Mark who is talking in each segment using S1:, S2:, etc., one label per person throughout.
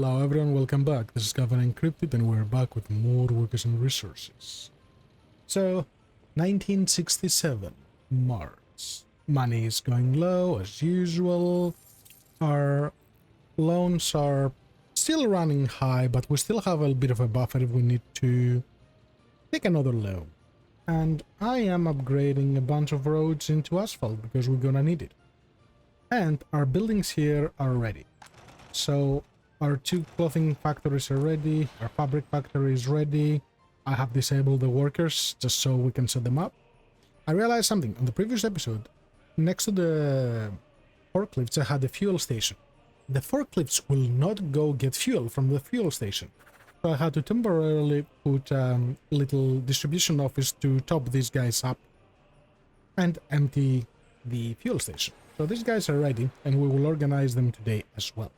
S1: Hello everyone, welcome back. This is Caffeine Encrypted and we're back with more workers and resources. So, 1967, March. Money is going low as usual. Our loans are still running high, but we still have a bit of a buffer if we need to take another loan. And I am upgrading a bunch of roads into asphalt because we're gonna need it. And our buildings here are ready. So our 2 clothing factories are ready, our fabric factory is ready. I have disabled the workers just so we can set them up. I realized something. On the previous episode, next to the forklifts, I had a fuel station. The forklifts will not go get fuel from the fuel station. So I had to temporarily put a little distribution office to top these guys up and empty the fuel station. So these guys are ready and we will organize them today as well.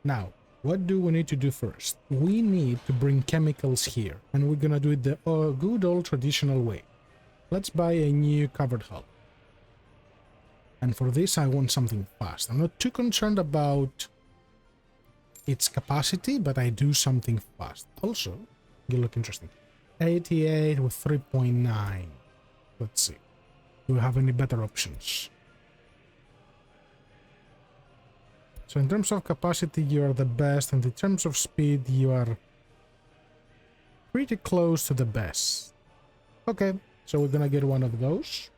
S1: Now, what do we need to do first? We need to bring chemicals here, and we're gonna do it the good old traditional way. Let's buy a new covered hull. And for this, I want something fast. I'm not too concerned about its capacity, but I do something fast. Also, you look interesting. 88 with 3.9. Let's see. Do we have any better options? So in terms of capacity, you are the best, and in terms of speed, you are pretty close to the best. Okay, so we're gonna get one of those.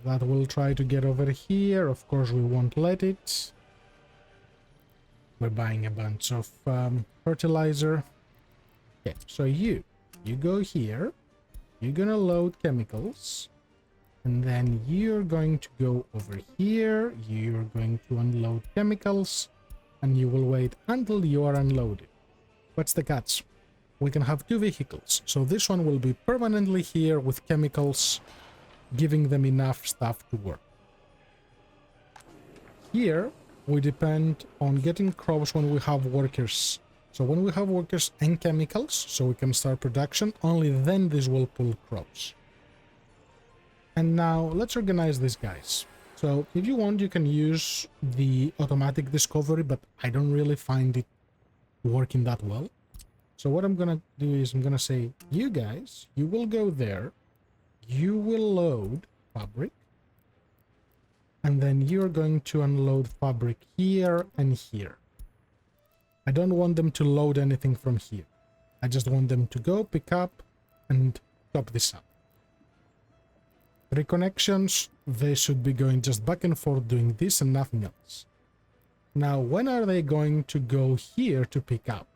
S1: That will try to get over here. Of course, we won't let it. We're buying a bunch of fertilizer. Okay, so you go here. You're gonna load chemicals. And then you're going to go over here, you're going to unload chemicals, and you will wait until you are unloaded. What's the catch? We can have 2 vehicles, so this one will be permanently here with chemicals, giving them enough stuff to work. Here, we depend on getting crops when we have workers. So when we have workers and chemicals, so we can start production, only then this will pull crops. And now let's organize these guys. So if you want, you can use the automatic discovery, but I don't really find it working that well. So what I'm gonna do is I'm gonna say, you guys, you will go there, you will load fabric, and then you're going to unload fabric here and here. I don't want them to load anything from here. I just want them to go pick up and top this up. 3 connections, they should be going just back and forth doing this and nothing else. Now, when are they going to go here to pick up?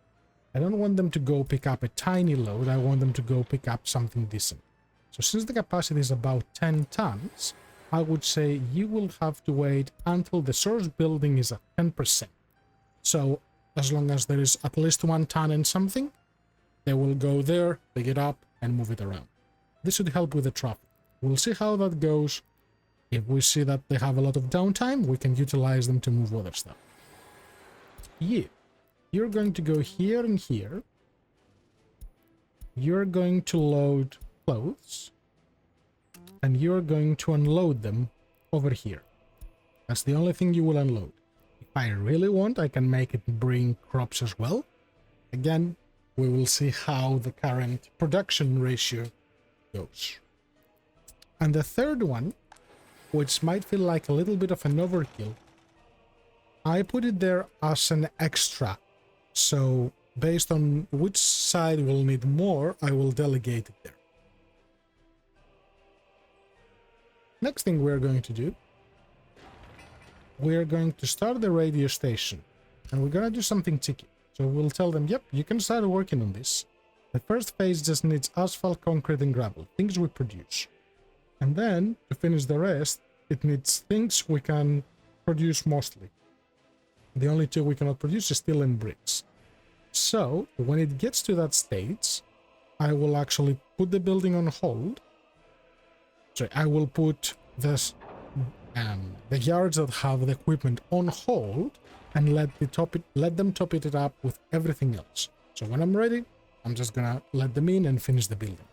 S1: I don't want them to go pick up a tiny load, I want them to go pick up something decent. So since the capacity is about 10 tons, I would say you will have to wait until the source building is at 10%. So as long as there is at least 1 ton and something, they will go there, pick it up, and move it around. This should help with the traffic. We'll see how that goes. If we see that they have a lot of downtime, we can utilize them to move other stuff. You're going to go here and here. You're going to load clothes. And you're going to unload them over here. That's the only thing you will unload. If I really want, I can make it bring crops as well. Again, we will see how the current production ratio goes. And the third one, which might feel like a little bit of an overkill, I put it there as an extra. So based on which side will need more, I will delegate it there. Next thing we're going to do, we're going to start the radio station. And we're going to do something cheeky. So we'll tell them, yep, you can start working on this. The first phase just needs asphalt, concrete, and gravel, things we produce. And then, to finish the rest, it needs things we can produce mostly. The only 2 we cannot produce is steel and bricks. So, when it gets to that stage, I will actually put the building on hold. Sorry, I will put this, the yards that have the equipment on hold and let them top it up with everything else. So when I'm ready, I'm just gonna let them in and finish the building.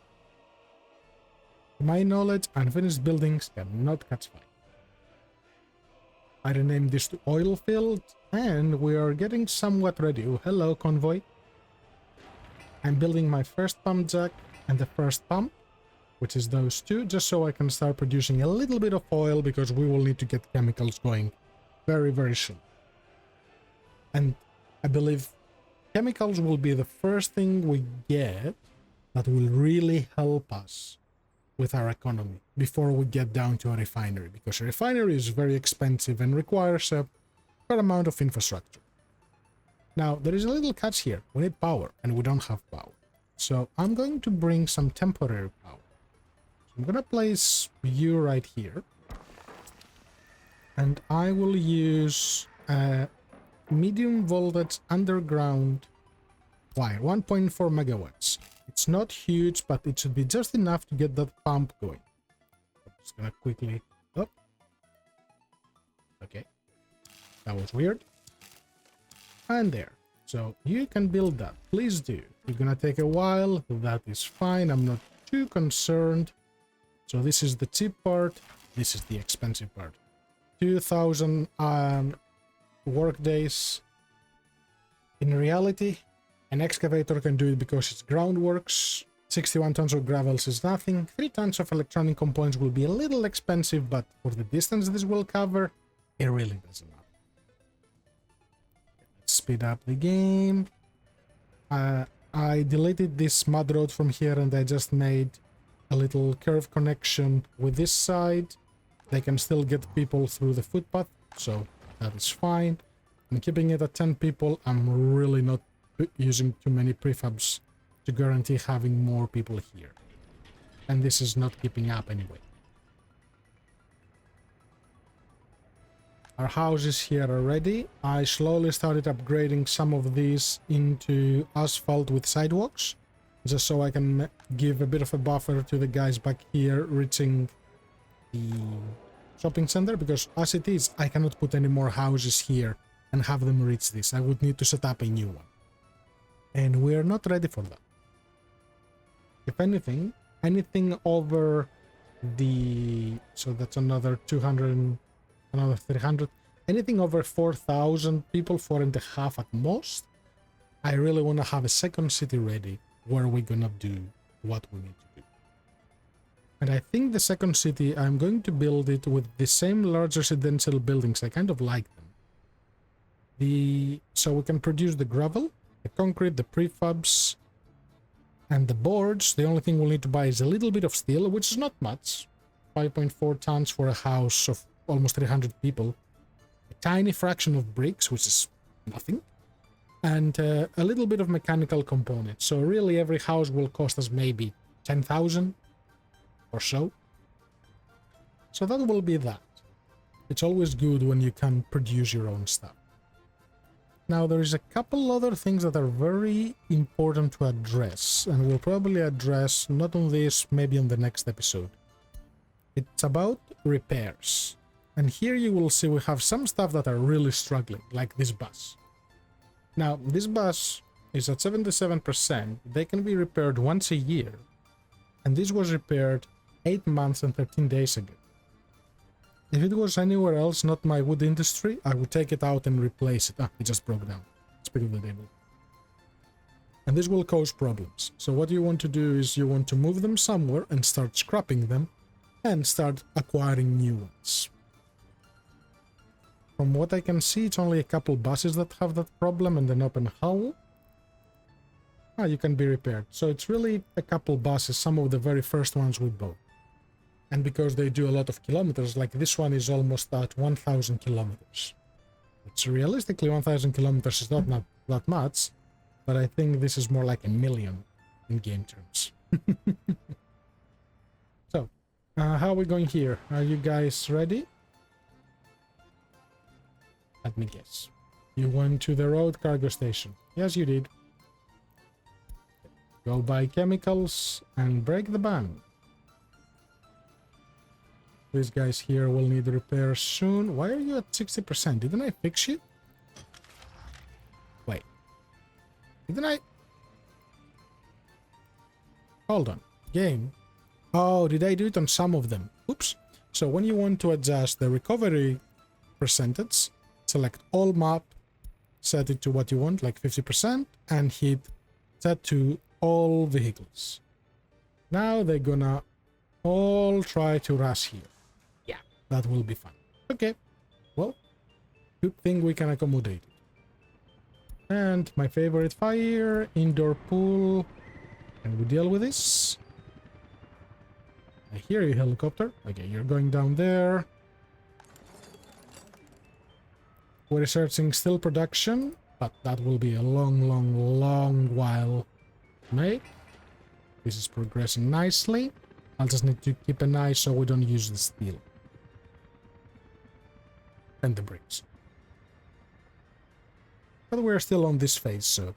S1: To my knowledge, unfinished buildings cannot catch fire. I renamed this to oil field, and we are getting somewhat ready. Oh, hello, convoy. I'm building my first pump jack and the first pump, which is those two, just so I can start producing a little bit of oil, because we will need to get chemicals going very, very soon. And I believe chemicals will be the first thing we get that will really help us with our economy before we get down to a refinery, because a refinery is very expensive and requires a fair amount of infrastructure. Now, there is a little catch here. We need power, and we don't have power. So I'm going to bring some temporary power. So I'm going to place you right here. And I will use a medium voltage underground wire, 1.4 megawatts. It's not huge, but it should be just enough to get that pump going. I'm just gonna quickly... Oh. Okay. That was weird. And there. So you can build that. Please do. It's gonna take a while. That is fine. I'm not too concerned. So this is the cheap part. This is the expensive part. 2,000 work days. In reality, an excavator can do it because it's groundworks. 61 tons of gravels is nothing. 3 tons of electronic components will be a little expensive, but for the distance this will cover, it really doesn't matter. Let's speed up the game. I deleted this mud road from here, and I just made a little curve connection with this side. They can still get people through the footpath, so that is fine. I'm keeping it at 10 people. I'm really not using too many prefabs to guarantee having more people here. And this is not keeping up anyway. Our houses here are ready. I slowly started upgrading some of these into asphalt with sidewalks, just so I can give a bit of a buffer to the guys back here reaching the shopping center, because as it is, I cannot put any more houses here and have them reach this. I would need to set up a new one. And we're not ready for that. If anything, anything over the... So that's another 200, another 300. Anything over 4,000 people, 4.5 at most, I really want to have a second city ready where we're gonna do what we need to do. And I think the second city, I'm going to build it with the same large residential buildings. I kind of like them. So we can produce the gravel, the concrete, the prefabs, and the boards. The only thing we'll need to buy is a little bit of steel, which is not much. 5.4 tons for a house of almost 300 people. A tiny fraction of bricks, which is nothing. And a little bit of mechanical components. So really every house will cost us maybe 10,000 or so. So that will be that. It's always good when you can produce your own stuff. Now, there is a couple other things that are very important to address, and we'll probably address not on this, maybe on the next episode. It's about repairs. And here you will see we have some stuff that are really struggling, like this bus. Now, this bus is at 77%. They can be repaired once a year. And this was repaired 8 months and 13 days ago. If it was anywhere else, not my wood industry, I would take it out and replace it. It just broke down. Speak of the devil. And this will cause problems. So what you want to do is you want to move them somewhere and start scrapping them and start acquiring new ones. From what I can see, it's only a couple buses that have that problem and an open hull. You can be repaired. So it's really a couple buses, some of the very first ones we bought. And because they do a lot of kilometers, like this one is almost at 1,000 kilometers. Which realistically 1,000 kilometers is not that much, but I think this is more like 1,000,000 in game terms. So, how are we going here? Are you guys ready? Let me guess. You went to the road cargo station. Yes, you did. Go buy chemicals and break the bank. These guys here will need repairs soon. Why are you at 60%? Didn't I fix you? Wait. Didn't I? Hold on. Game. Oh, did I do it on some of them? Oops. So when you want to adjust the recovery percentage, select all map, set it to what you want, like 50%, and hit set to all vehicles. Now they're gonna all try to rush here. Yeah, that will be fun. Okay, well, good thing we can accommodate it. And my favorite fire, indoor pool. Can we deal with this? I hear you, helicopter. Okay, you're going down there. We're researching still production, but that will be a long while to make. This is progressing nicely. I'll just need to keep an eye so we don't use the steel. And the bricks. But we're still on this phase, so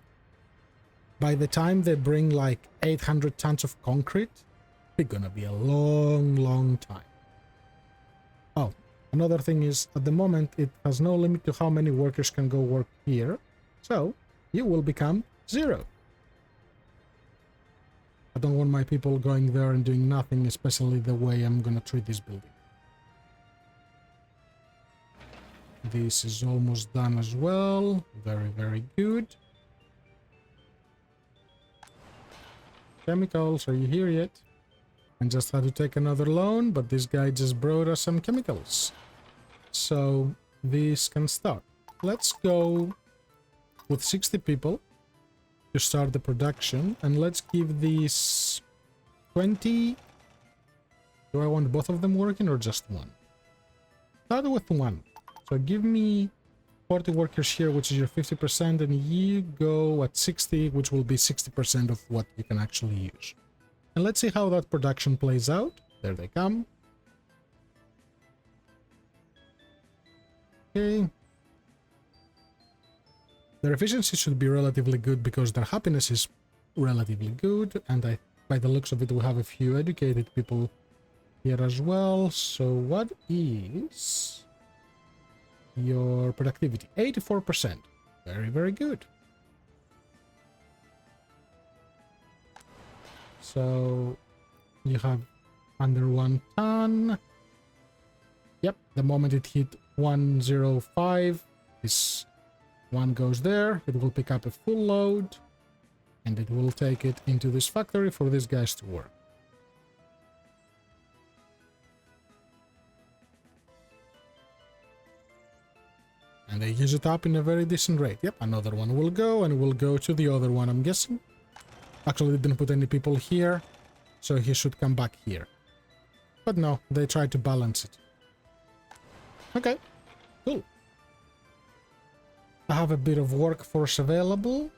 S1: by the time they bring like 800 tons of concrete, it's gonna be a long time. Oh, another thing is, at the moment, it has no limit to how many workers can go work here, so you will become 0. I don't want my people going there and doing nothing, especially the way I'm gonna treat this building. This is almost done as well. Very good. Chemicals, are you here yet? I just had to take another loan, but this guy just brought us some chemicals. So this can start. Let's go with 60 people to start the production, and let's give these 20. Do I want both of them working or just one? Start with one. So give me 40 workers here, which is your 50%, and you go at 60, which will be 60% of what you can actually use. And let's see how that production plays out. There they come. Okay. Their efficiency should be relatively good because their happiness is relatively good, and by the looks of it, we have a few educated people here as well. So what is your productivity? 84%. Very good. So you have under 1 ton. Yep, the moment it hit 105, this one goes there. It will pick up a full load, and it will take it into this factory for these guys to work. And they use it up in a very decent rate. Yep, another one will go, and will go to the other one, I'm guessing. Actually, they didn't put any people here, so he should come back here. But no, they tried to balance it. Okay, cool. I have a bit of workforce available,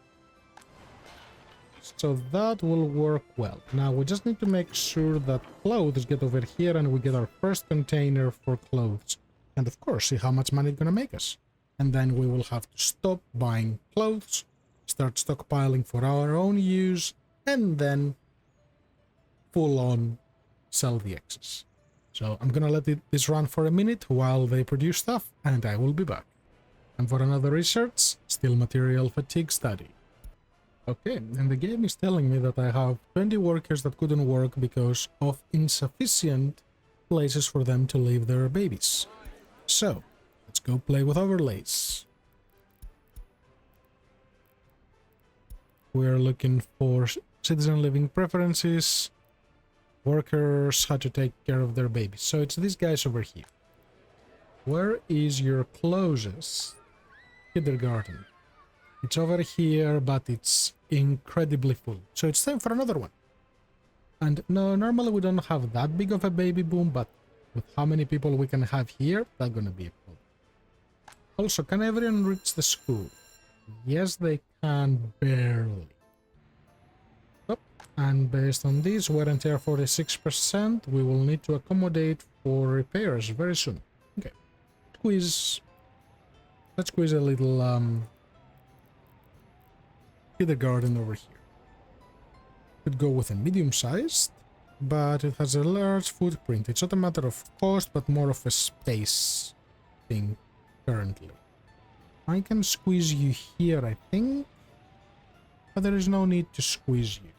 S1: so that will work well. Now, we just need to make sure that clothes get over here, and we get our first container for clothes. And of course, see how much money it's gonna make us. And then we will have to stop buying clothes, start stockpiling for our own use, and then full on sell the excess. So I'm gonna let this run for a minute while they produce stuff, and I will be back. And for another research, still material fatigue study. Okay, and the game is telling me that I have 20 workers that couldn't work because of insufficient places for them to leave their babies. So, let's go play with overlays. We're looking for citizen living preferences, workers, how to take care of their babies. So it's these guys over here. Where is your closest kindergarten? It's over here, but it's incredibly full. So it's time for another one. And no, normally we don't have that big of a baby boom, but with how many people we can have here, that's gonna be a problem. Also, can everyone reach the school? Yes, they can, barely. Oh, and based on this, wear and tear 46%, we will need to accommodate for repairs very soon. Okay. Let's squeeze a little kindergarten over here. Could go with a medium-sized, but it has a large footprint. It's not a matter of cost, but more of a space thing currently. I can squeeze you here, I think, but there is no need to squeeze you.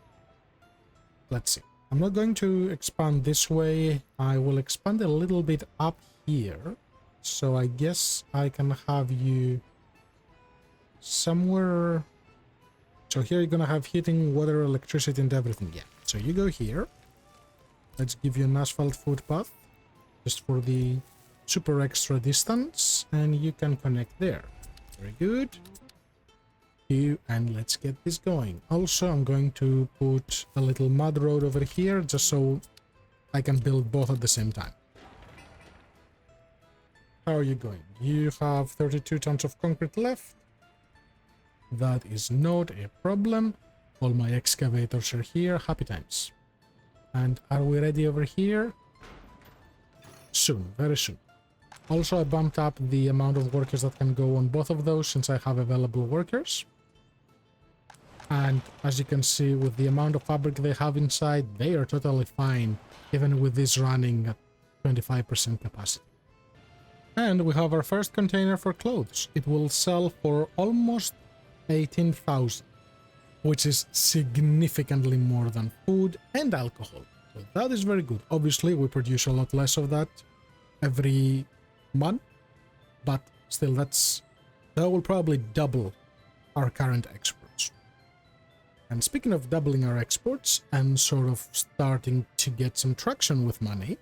S1: Let's see. I'm not going to expand this way. I will expand a little bit up here So I guess I can have you somewhere. So here you're gonna have heating, water, electricity, and everything. Yeah. So you go here. Let's give you an asphalt footpath just for the super extra distance, and you can connect there. Very good. And let's get this going. Also, I'm going to put a little mud road over here just so I can build both at the same time. How are you going? You have 32 tons of concrete left. That is not a problem. All my excavators are here. Happy times. And are we ready over here? Soon, very soon. Also, I bumped up the amount of workers that can go on both of those since I have available workers. And as you can see, with the amount of fabric they have inside, they are totally fine, even with this running at 25% capacity. And we have our first container for clothes. It will sell for almost 18,000, which is significantly more than food and alcohol. So that is very good. Obviously, we produce a lot less of that every month, but still that will probably double our current exports. And speaking of doubling our exports and sort of starting to get some traction with money,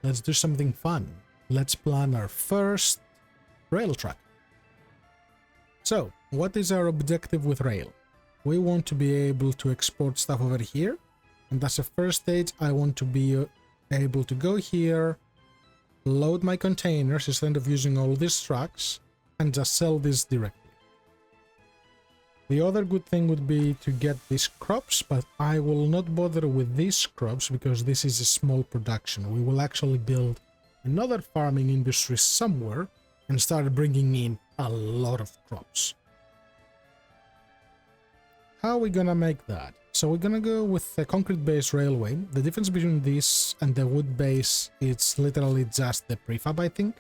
S1: let's do something fun. Let's plan our first rail track. So, what is our objective with rail? We want to be able to export stuff over here, and as a first stage, I want to be able to go here, load my containers instead of using all these trucks, and just sell this directly. The other good thing would be to get these crops, but I will not bother with these crops because this is a small production. We will actually build another farming industry somewhere and start bringing in a lot of crops. How are we gonna make that? So we're gonna go with a concrete-based railway. The difference between this and the wood-base, it's literally just the prefab, I think.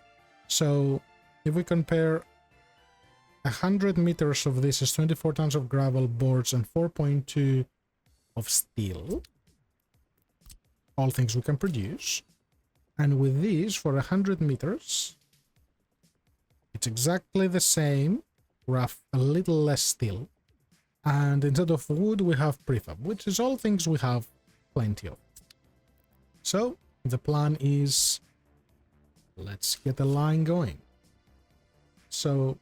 S1: So if we compare 100 meters of this is 24 tons of gravel, boards, and 4.2 of steel. All things we can produce. And with these, for 100 meters, it's exactly the same, rough, a little less steel. And instead of wood, we have prefab, which is all things we have plenty of. So, the plan is, let's get a line going. So,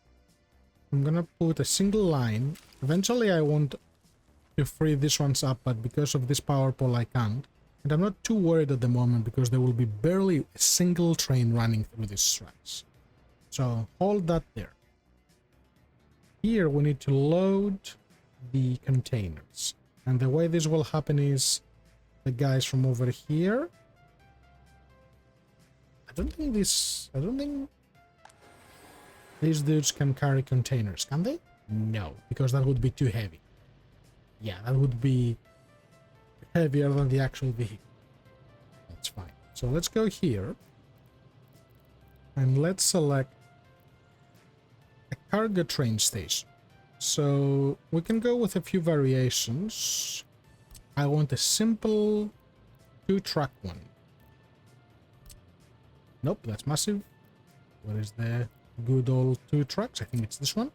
S1: I'm gonna put a single line. Eventually I want to free this ones up, but because of this power pole I can't. And I'm not too worried at the moment because there will be barely a single train running through these tracks. So hold that there. Here we need to load the containers. And the way this will happen is the guys from over here. I don't think these dudes can carry containers, can they? No, because that would be too heavy. Yeah, that would be heavier than the actual vehicle. That's fine. So let's go here. And let's select a cargo train station. So we can go with a few variations. I want a simple 2-track one. Nope, that's massive. What is the good old 2 tracks? I think it's this one.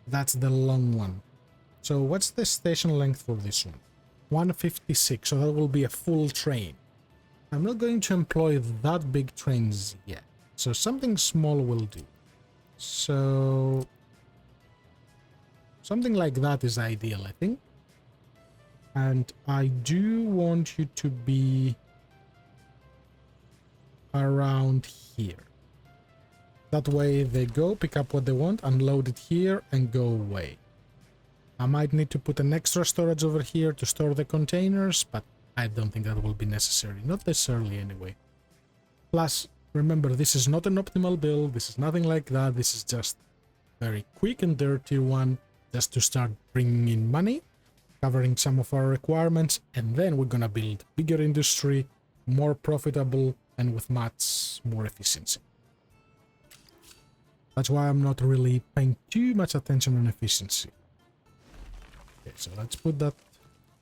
S1: That's the long one. So what's the station length for this one? 156, so that will be a full train. I'm not going to employ that big trains yet, so something small will do. So something like that is ideal, I think. And I do want you to be around here. That way they go, pick up what they want, unload it here, and go away. I might need to put an extra storage over here to store the containers, but I don't think that will be necessary. Not necessarily anyway. Plus, remember, this is not an optimal build. This is nothing like that. This is just very quick and dirty one, just to start bringing in money, covering some of our requirements, and then we're gonna build bigger industry, more profitable, and with much more efficiency. That's why I'm not really paying too much attention on efficiency. Okay, so let's put that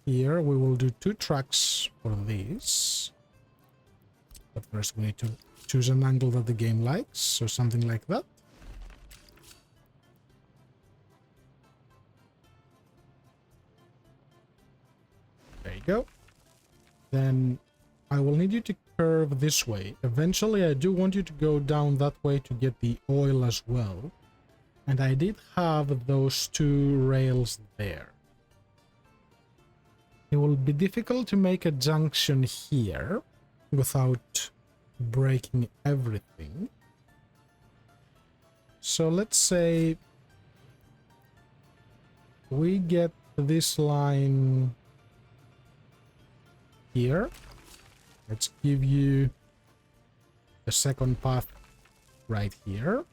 S1: here. We will do 2 tracks for this. But first we need to choose an angle that the game likes, so something like that. There you go. Then I will need you to curve this way. Eventually, I do want you to go down that way to get the oil as well. And I did have those two rails there. It will be difficult to make a junction here without breaking everything. So let's say we get this line here. Let's give you the second path right here.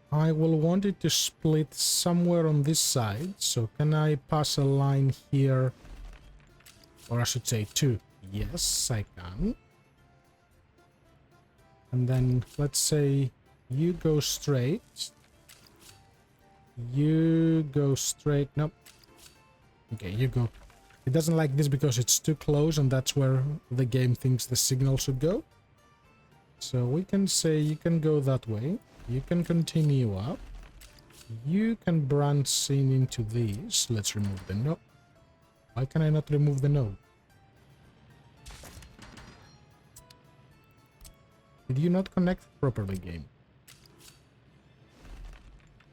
S1: I will want it to split somewhere on this side. So can I pass a line here? Or I should say two. Yes, I can. And then let's say you go straight. You go straight. Nope. Okay, you go. It doesn't like this because it's too close, and that's where the game thinks the signal should go. So we can say you can go that way. You can continue up. You can branch in into these. Let's remove the node. Why can I not remove the node? Did you not connect properly, game?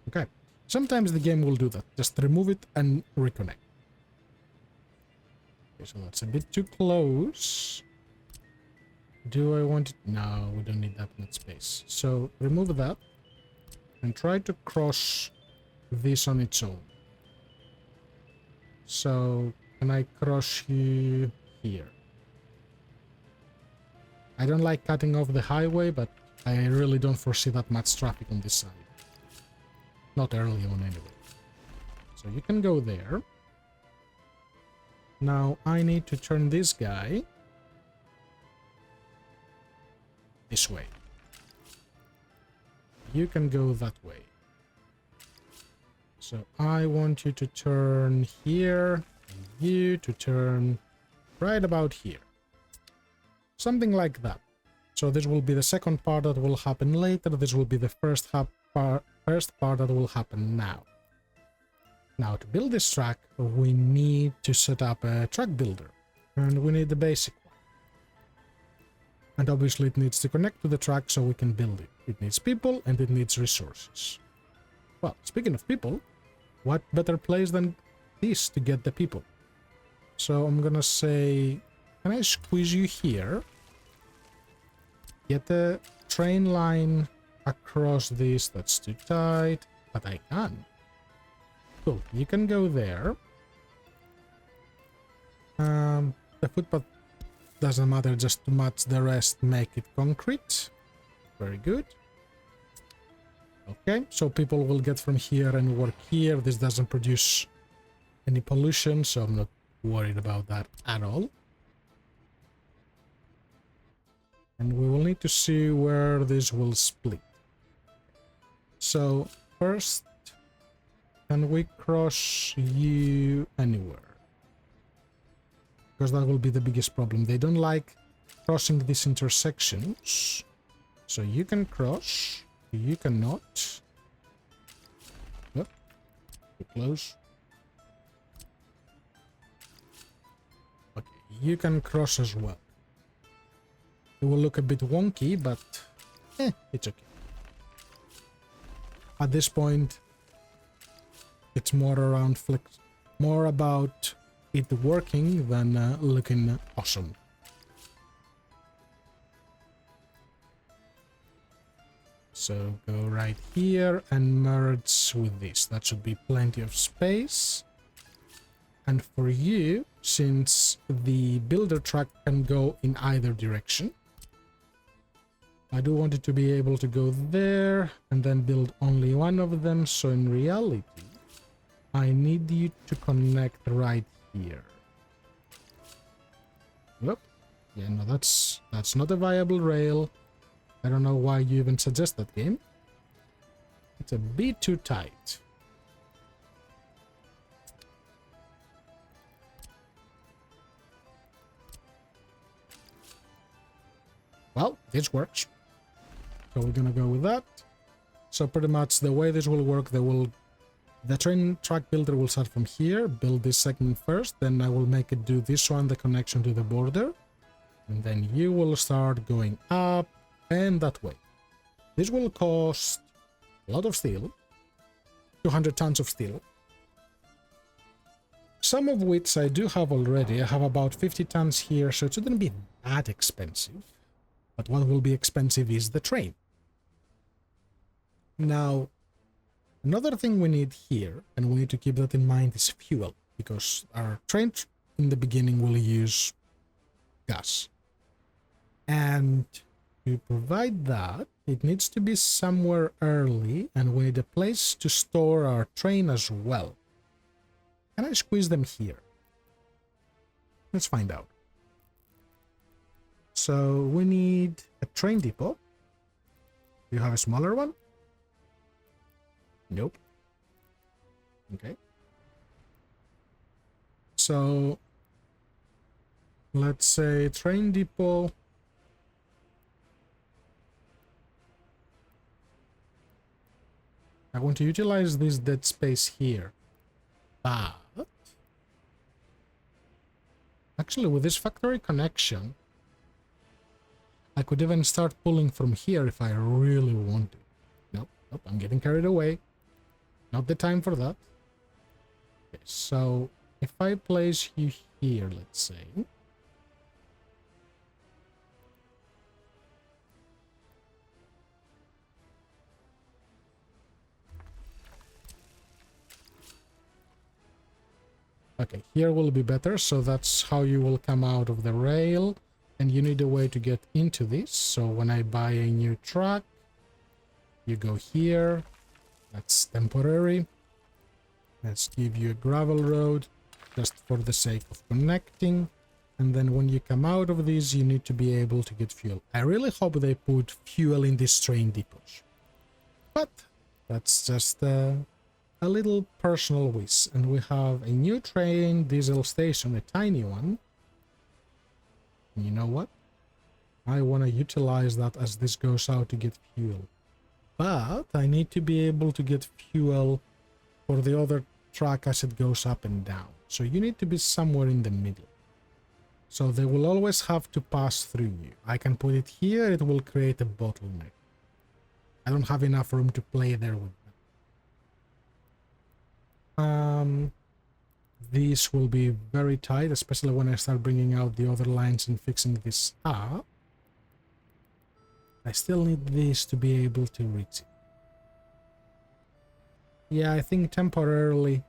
S1: Okay. Sometimes the game will do that. Just remove it and reconnect. Okay, so that's a bit too close. Do I want it? No, we don't need that much space. So remove that and try to cross this on its own. So can I cross you here? I don't like cutting off the highway, but I really don't foresee that much traffic on this side. Not early on anyway. So you can go there. Now I need to turn this guy this way. You can go that way. So I want you to turn here, and you to turn right about here. Something like that. So this will be the second part that will happen later. This will be the first part that will happen now. Now to build this track, we need to set up a track builder. And we need the basic one. And obviously it needs to connect to the track so we can build it. It needs people and it needs resources. Well, speaking of people, what better place than this to get the people? So I'm gonna say, can I squeeze you here? Get the train line across this, that's too tight, but I can. Cool, you can go there. The footpath doesn't matter, just to match the rest, make it concrete. Very good. Okay, so people will get from here and work here. This doesn't produce any pollution, so I'm not worried about that at all. And we will need to see where this will split. So first, can we cross you anywhere? Because that will be the biggest problem. They don't like crossing these intersections. So you can cross, you cannot. Yep, too close. Okay, you can cross as well. It will look a bit wonky, but it's okay. At this point, it's more around more about it working than looking awesome. So go right here and merge with this. That should be plenty of space. And for you, since the builder track can go in either direction, I do want it to be able to go there and then build only one of them. So in reality, I need you to connect right here. Yep. Yeah, no, that's not a viable rail. I don't know why you even suggest that, game. It's a bit too tight. this works. So we're gonna go with that. So pretty much the way this will work, the train track builder will start from here, build this segment first, then I will make it do this one, the connection to the border, and then you will start going up and that way. This will cost a lot of steel, 200 tons of steel, some of which I do have already. I have about 50 tons here, so it shouldn't be that expensive. But what will be expensive is the train. Now, another thing we need here, and we need to keep that in mind, is fuel, because our train in the beginning will use gas. And to provide that, it needs to be somewhere early, and we need a place to store our train as well. Can I squeeze them here? Let's find out. So we need a train depot. Do you have a smaller one? Nope. Okay. So let's say train depot. I want to utilize this dead space here. But actually with this factory connection, I could even start pulling from here if I really wanted. Nope, nope, I'm getting carried away. Not the time for that. Okay, so if I place you here, let's say. Okay, here will be better, so that's how you will come out of the rail, and you need a way to get into this. So when I buy a new truck, you go here, that's temporary. Let's give you a gravel road, just for the sake of connecting, and then when you come out of this, you need to be able to get fuel. I really hope they put fuel in these train depots, but that's just a little personal wish. And we have a new train diesel station, a tiny one. And you know what? I want to utilize that as this goes out to get fuel. But I need to be able to get fuel for the other track as it goes up and down. So you need to be somewhere in the middle. So they will always have to pass through you. I can put it here, it will create a bottleneck. I don't have enough room to play there with them. This will be very tight, especially when I start bringing out the other lines and fixing this up. I still need this to be able to reach it. Yeah, I think temporarily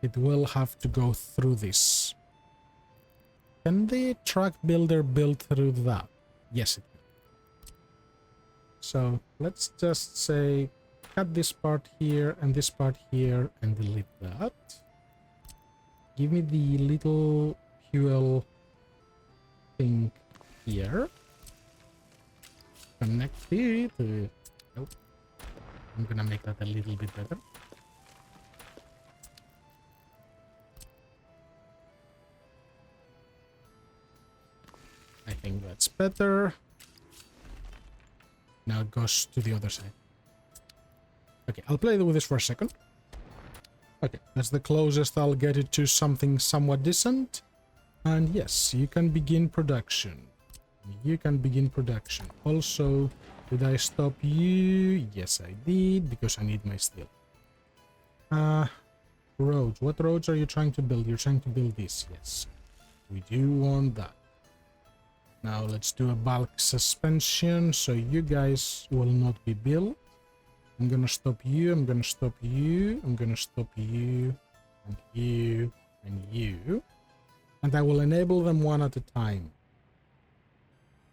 S1: it will have to go through this. Can the truck builder build through that? Yes, it can. So let's just say cut this part here and this part here and delete that. Give me the little fuel thing here. Connect it. Nope. I'm gonna make that a little bit better. I think that's better. Now it goes to the other side. Okay, I'll play with this for a second. Okay, that's the closest I'll get it to something somewhat decent. And yes, you can begin production. You can begin production. Also, did I stop you? Yes, I did, because I need my steel. Roads. What roads are you trying to build? You're trying to build this. Yes, we do want that. Now let's do a bulk suspension, so you guys will not be built. I'm gonna stop you, I'm gonna stop you, I'm gonna stop you, and you, and you. And I will enable them one at a time.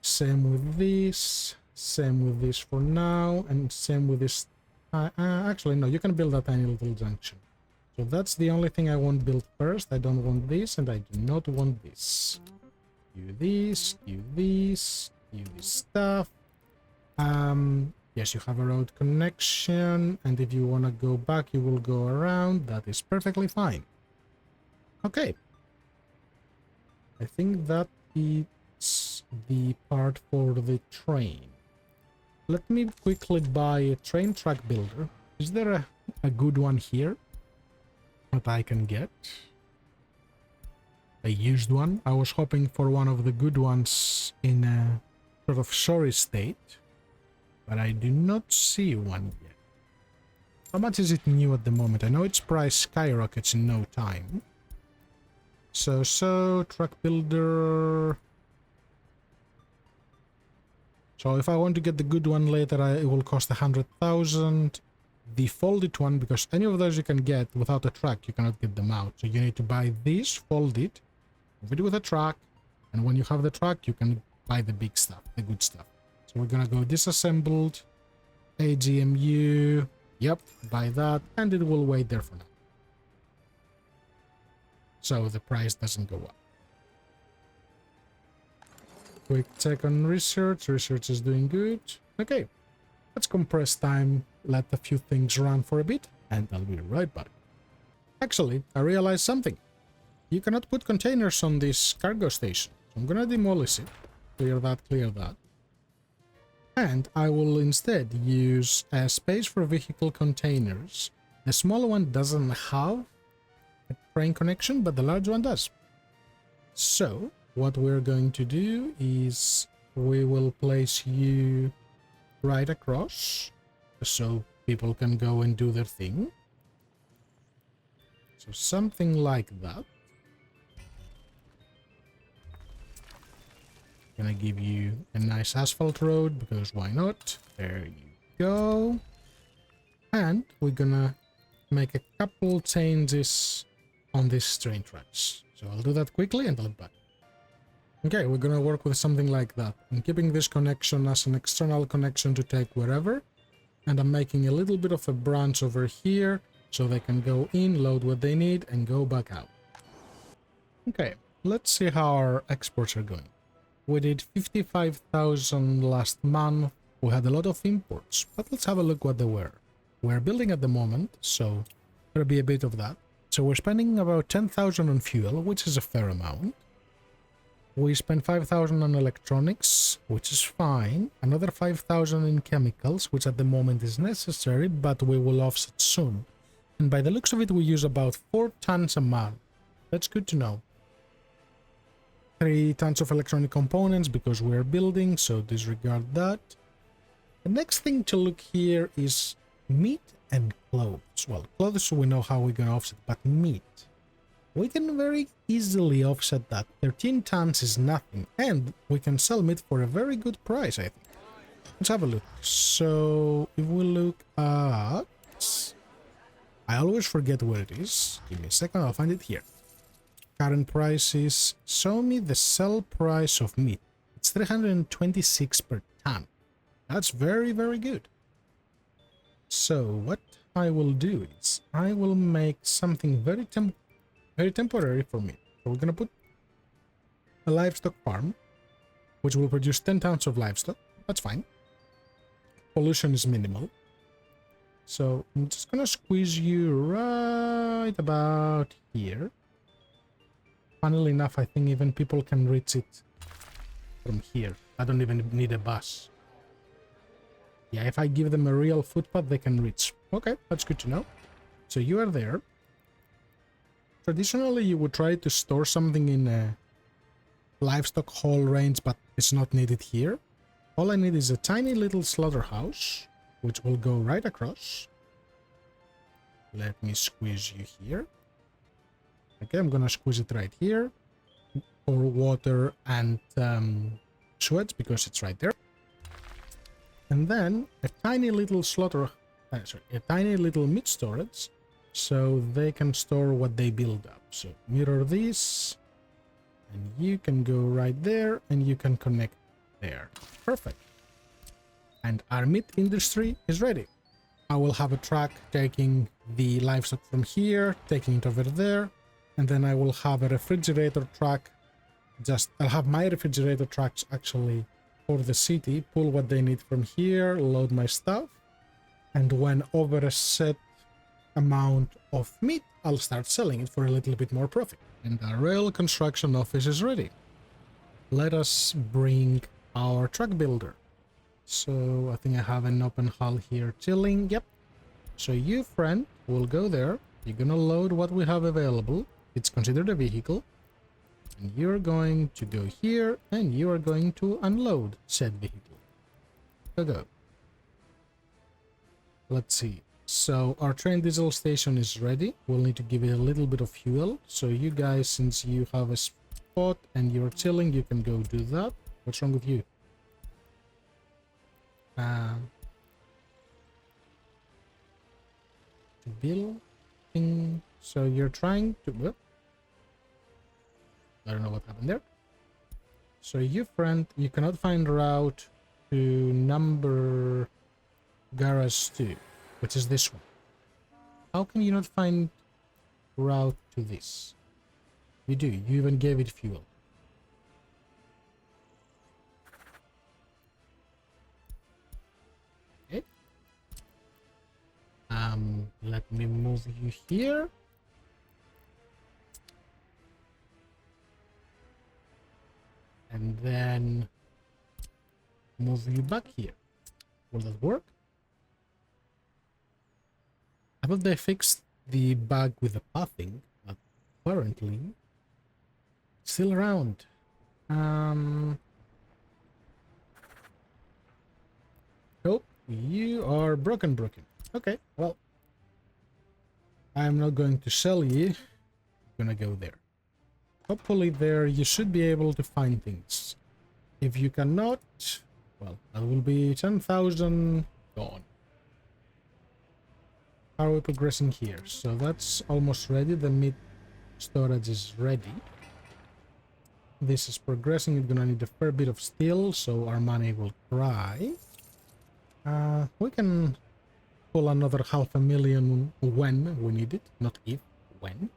S1: Same with this for now, and same with this. Actually, no, you can build that tiny little junction. So that's the only thing I want built first. I don't want this, and I do not want this. Do this, do this, do this stuff. Yes, you have a road connection, and if you want to go back, you will go around. That is perfectly fine. Okay. I think that is the part for the train. Let me quickly buy a train track builder. Is there a good one here that I can get? A used one? I was hoping for one of the good ones in a sort of sorry state, but I do not see one yet. How much is it new at the moment? I know its price skyrockets in no time. So, truck builder. So if I want to get the good one later, it will cost 100,000. The folded one, because any of those you can get without a truck, you cannot get them out. So you need to buy this, fold it, move it with a truck, and when you have the truck, you can buy the big stuff, the good stuff. So we're gonna go disassembled, AGMU, yep, buy that, and it will wait there for now. So the price doesn't go up. Quick check on research. Research is doing good. Okay, let's compress time, let a few things run for a bit, and I'll be right back. Actually, I realized something. You cannot put containers on this cargo station. So I'm gonna demolish it. Clear that, clear that. And I will instead use a space for vehicle containers. The small one doesn't have a train connection, but the large one does. So what we're going to do is we will place you right across so people can go and do their thing. So something like that. Gonna give you a nice asphalt road because why not? There you go. And we're gonna make a couple changes on these train tracks. So I'll do that quickly and I'll be back. Okay, we're gonna work with something like that. I'm keeping this connection as an external connection to take wherever. And I'm making a little bit of a branch over here so they can go in, load what they need, and go back out. Okay, let's see how our exports are going. We did 55,000 last month. We had a lot of imports, but let's have a look what they were. We're building at the moment, so there'll be a bit of that. So we're spending about 10,000 on fuel, which is a fair amount. We spent 5,000 on electronics, which is fine. Another 5,000 in chemicals, which at the moment is necessary, but we will offset soon. And by the looks of it, we use about 4 tons a month. That's good to know. 3 tons of electronic components because we're building, so disregard that. The next thing to look here is meat and clothes. Well, clothes we know how we're going to offset, but meat. We can very easily offset that. 13 tons is nothing, and we can sell meat for a very good price, I think. Let's have a look. So, if we look at... I always forget where it is. Give me a second, I'll find it here. Current price is... Show me the sell price of meat. It's 326 per ton. That's very, very good. So, what I will do is... I will make something very temporary for me. So we're gonna put a livestock farm, which will produce 10 tons of livestock. That's fine. Pollution is minimal. So I'm just gonna squeeze you right about here. Funnily enough, I think even people can reach it from here. I don't even need a bus. Yeah, if I give them a real footpath, they can reach. Okay, that's good to know. So you are there. Traditionally, you would try to store something in a livestock haul range, but it's not needed here. All I need is a tiny little slaughterhouse, which will go right across. Let me squeeze you here. Okay, I'm gonna squeeze it right here for water and sweats because it's right there. And then a tiny little a tiny little meat storage. So they can store what they build up. So mirror this, and you can go right there, and you can connect there. Perfect. And our meat industry is ready. I will have a truck taking the livestock from here, taking it over there, and then I will have a refrigerator truck. I'll have my refrigerator trucks actually for the city, pull what they need from here, load my stuff, and when over a set amount of meat, I'll start selling it for a little bit more profit. And our rail construction office is ready. let us bring our truck builder. So I think I have an open hull here chilling. Yep. So you, friend, will go there. You're gonna load what we have available. It's considered a vehicle. And you're going to go here and you are going to unload said vehicle. Go. Let's see. So our train diesel station is ready. We'll need to give it a little bit of fuel. So you guys, since you have a spot and you're chilling, you can go do that. What's wrong with you? To build thing. So you're trying to... I don't know what happened there. So you, friend, you cannot find route to number garage 2, which is this one. How can you not find route to this? You do. You even gave it fuel. Okay. Let me move you here. And then move you back here. Will that work? I thought they fixed the bug with the pathing, but apparently it's still around. Oh, you are broken. Okay, well, I'm not going to sell you. I'm gonna go there. Hopefully there you should be able to find things. If you cannot, well, that will be 10,000 gone. How are we progressing here? So that's almost ready. The meat storage is ready. This is progressing. It's gonna need a fair bit of steel, so our money will cry. We can pull another 500,000 when we need it, not if, when.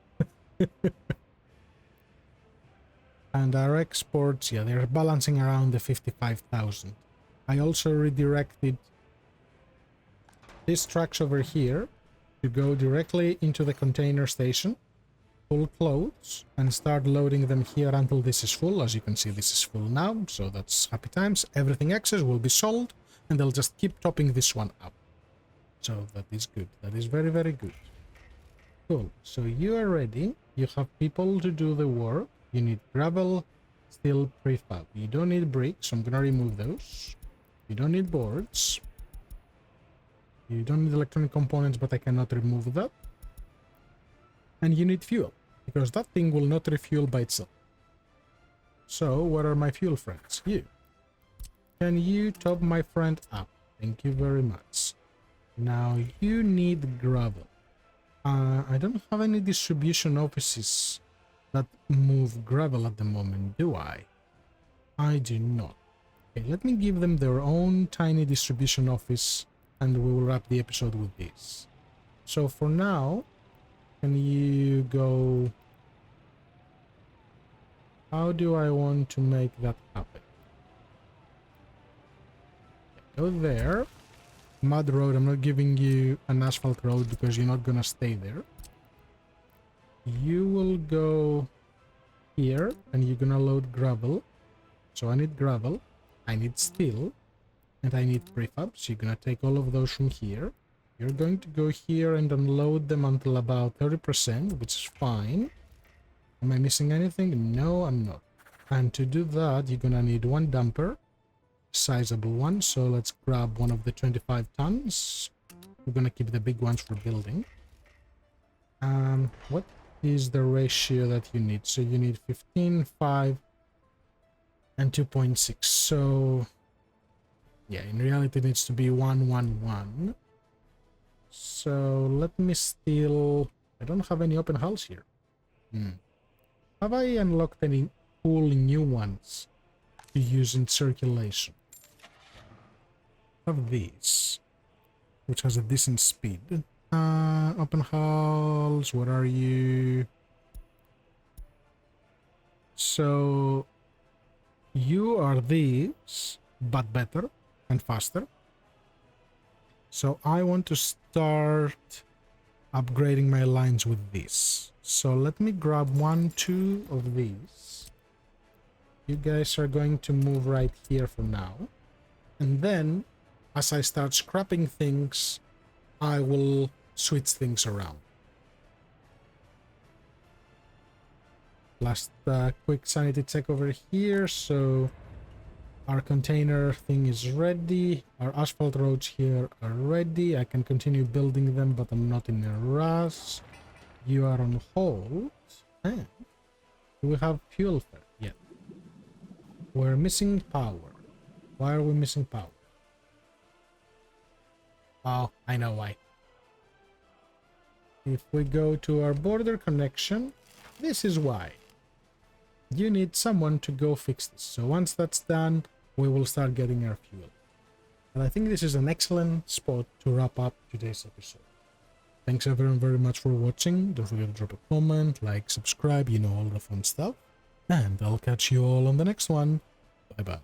S1: And our exports, yeah, they're balancing around the 55,000. I also redirected these trucks over here to go directly into the container station, full clothes, and start loading them here until this is full. As you can see, this is full now, so that's happy times. Everything excess will be sold, and they'll just keep topping this one up. So that is good. That is very, very good. Cool. So you are ready. You have people to do the work. You need gravel, steel, prefab. You don't need bricks, so I'm gonna remove those. You don't need boards. You don't need electronic components, but I cannot remove that. And you need fuel, because that thing will not refuel by itself. So, where are my fuel friends? You. Can you top my friend up? Thank you very much. Now, you need gravel. I don't have any distribution offices that move gravel at the moment, do I? I do not. Okay, let me give them their own tiny distribution office, and we will wrap the episode with this. So for now, can you go... How do I want to make that happen? Go there. Mud road, I'm not giving you an asphalt road because you're not gonna stay there. You will go here and you're gonna load gravel. So I need gravel, I need steel, and I need prefab. So you're gonna take all of those from here. You're going to go here and unload them until about 30%, which is fine. Am I missing anything? No, I'm not. And to do that, you're gonna need one dumper, sizable one. So let's grab one of the 25 tons. We're gonna keep the big ones for building. What is the ratio that you need? So you need 15, 5, and 2.6. So yeah, in reality it needs to be 1, 1, 1. So let me steal... I don't have any open hulls here. Have I unlocked any cool new ones to use in circulation? Have these, which has a decent speed. Open hulls, where are you? So you are these, but better and faster. So I want to start upgrading my lines with this. So let me grab 1, 2 of these. You guys are going to move right here for now. And then, as I start scrapping things, I will switch things around. Last quick sanity check over here. So our container thing is ready. Our asphalt roads here are ready. I can continue building them, but I'm not in a rush. You are on hold. And do we have fuel there? Yeah. We're missing power. Why are we missing power? Oh, I know why. If we go to our border connection, this is why. You need someone to go fix this. So once that's done, we will start getting our fuel. And I think this is an excellent spot to wrap up today's episode. Thanks everyone very much for watching. Don't forget to drop a comment, like, subscribe, you know, all the fun stuff. And I'll catch you all on the next one. Bye bye.